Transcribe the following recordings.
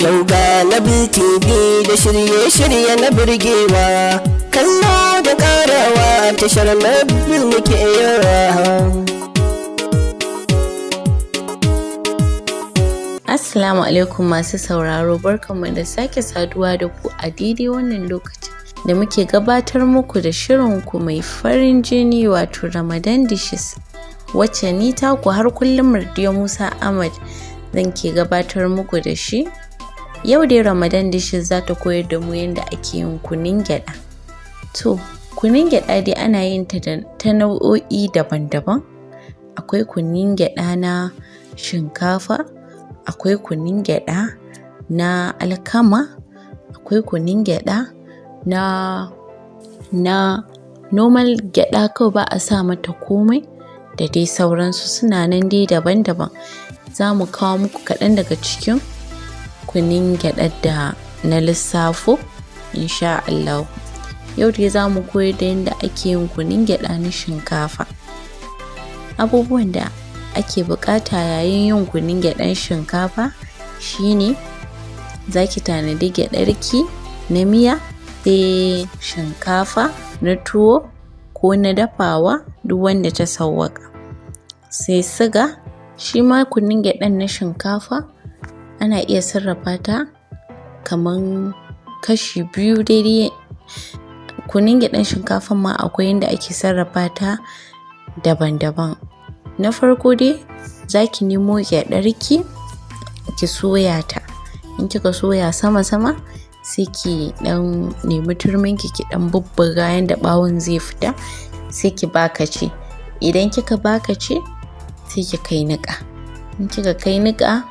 Yau ga na BTV da shirye-shirye na burgewa, kallo da karawa tashar na muke yawa. Assalamu alaikum masu sauraro, barkanmu da sake saduwa da ku a daidai wannan lokacin da muke gabatar muku da shirinku mai farin jini wato Ramadan dishes, wacce ni taku har kullum Mardiya Musa zan ke gabatar muku da shi. Yau dai Ramadan dishes za ta koyar da mu yadda ake yin kunun gyada. To, kunun gyada dai ana yin ta nau'o'i daban-daban. Akwai kunun gyada na shinkafa, akwai kunun gyada na alkama, akwai kunun gyada na normal gyada kawai ba a sa mata komai da dai sauransu, suna nan dai daban-daban. Za mu kawo muku kaɗan daga cikin kunun gyada da na lissafo insha Allah. Yau dai za mu koyar da yadda ake yin kunun gyada na shinkafa. Abubuwan da ake bukata yayin yin kunun gyadan shinkafa shine zaki tanadi gyadarki na miya, sai shinkafa na tuwo ko na dafawa duk wanda ta sawwaka, sai siga. Shi ma kunun gyadan na shinkafa ana iya sarrafa ta kaman kashi biyu daidai. Kunun gyadan shinkafa ma akwai yadda ake sarrafa ta daban-daban. Na farko dai zaki nemo gyadarki ki soya ta. In kika soya sama-sama sai ki dan nemi turminki ki dan bubbuga yanda bawon zai fita, sai ki bakace. Idan kika bakace sai ki kai niƙa. In kika kai niƙa,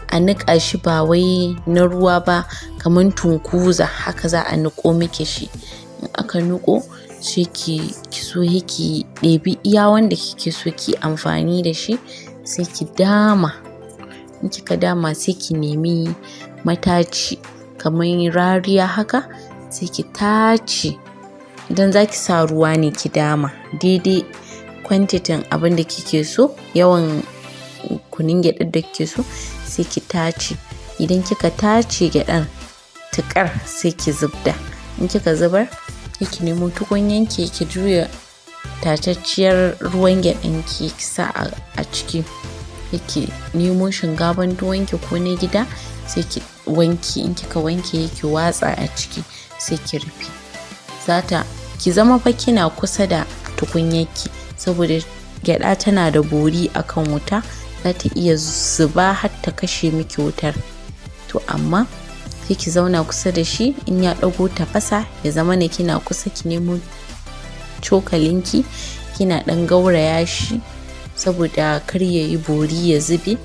a niƙa shi ba wai na ruwa ba kaman tunkuza, haka za a niƙo miki shi. In aka niƙo sai ki so ki ɗebi iya wanda kike so ki amfani da shi, sai ki dama. In kika dama sai ki nemi mataci kamar rariya haka, sai ki tace. Idan zaki sa ruwa ne ki dama daidai kwantitin abin da kike so, yawan kunun gyadar da kike so, sai ki tace. Idan kika tace gyadar tukar sai ki zubda. In kika zubar sai ki nemo tukunyanki ki juya tatacciyar ruwan gyadan ki sa a ciki. Ki nemo shinkafan tuwonki ko na gida sai ki wanke. In kika wanke ki watsa a ciki sai ki rufe. Ki zama fa kina kusa da tukunyarki, saboda gyada tana da bori akan wuta, za ta iya zuba har ta kashe miki wutar. To amma sai ki zauna kusa da shi, in ya ɗago tafasa ya zama ne kina kusa, ki nemo cokalinki kina ɗan gauraya shi saboda kar ya yi bori ya zube.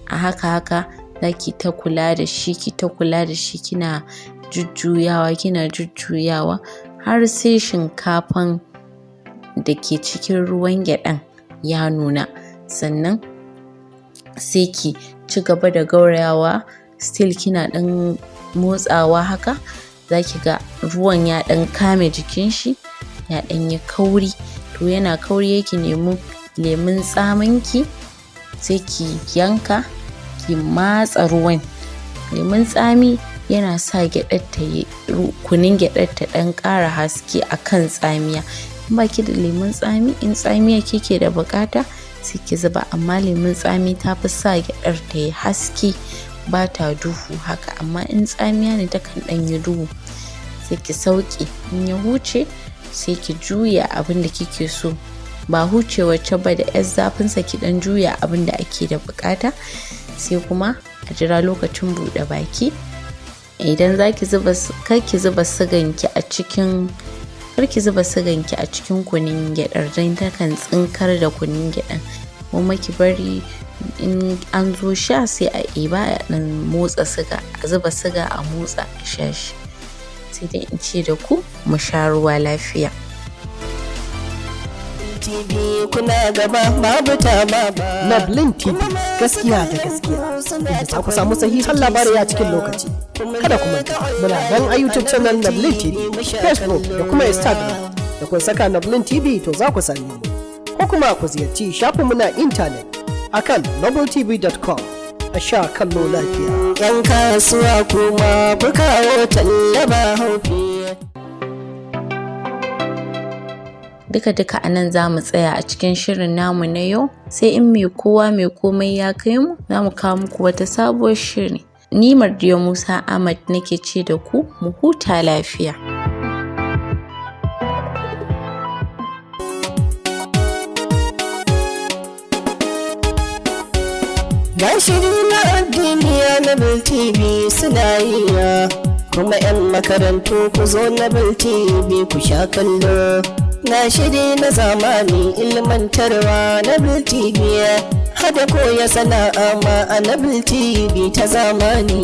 A haka za ki ta kula da shi, kina jujjuyawa har sai shinkafan da ke cikin ruwan gyadan ya nuna. Sannan sai ki ci gaba da gaurayawa, still kina ɗan motsawa haka. Za ki ga ruwan ya ɗan kame jikin shi, ya ɗan yi kauri. To yana kauri yake nemo lemun tsaminki sai ki yanka ki matsa ruwan. Lemun tsami yana sa kunun gyadar ta ɗan ƙara haske akan tsamiya. In baki da lemun tsami, in tsamiya kike da bukata sai ki zuba, amma lemun tsami ta fi sa gyadar ta yi haske, ba ta duhu haka. Amma in tsamiya ne takan ɗan yi duhu. Sai ki sauke. In ya huce sai ki juya abin da kike so, ba huce wacce ba, da yar zafinsa ki ɗan juya abin da ake da bukata. Sai kuma a jira lokacin buɗe baki. Idan zaki zuba, kar ki zuba siganki a cikin kunun gyadar, don takan tsinkar da kunun gyadan. Kuma ki bari in an zo sha sai a ɗiba a ɗan motsa siga, a zuba siga a motsa a sha shi. Sai dai in ce da ku mu sha ruwa lafiya. TV kuna gaba babu ta baba. Nablin TV, gaskiya da gaskiya, inda za ku samu sahihan labarai a cikin lokaci. Kada ku manta, muna nan a YouTube channel Nablin TV, Facebook da kuma Instagram. Da kun saka Nablin TV to za ku sami mu. Ko kuma ku ziyarci shafinmu na intanet akan nobletv.com. a sha kallo lafiya. Yan kasuwa kuma ku kawo tallaba haufi. Duka anan za mu tsaya a cikin shirin namu na yau, sai in mai kowa mai komai ya kai mu za mu kawo muku wata sabuwar shiri. Ni Mardiya Musa Ahmad nake ce da ku mu huta lafiya. Ga shiri na addiniya na Bil TV suna yi wa, kuma 'yan makarantu ku zo na Bil TV ku sha kallo. Na shiri na zamani ilmantarwa na Bil TV, hada koya sana'a ma a na Bil TV ta zamani.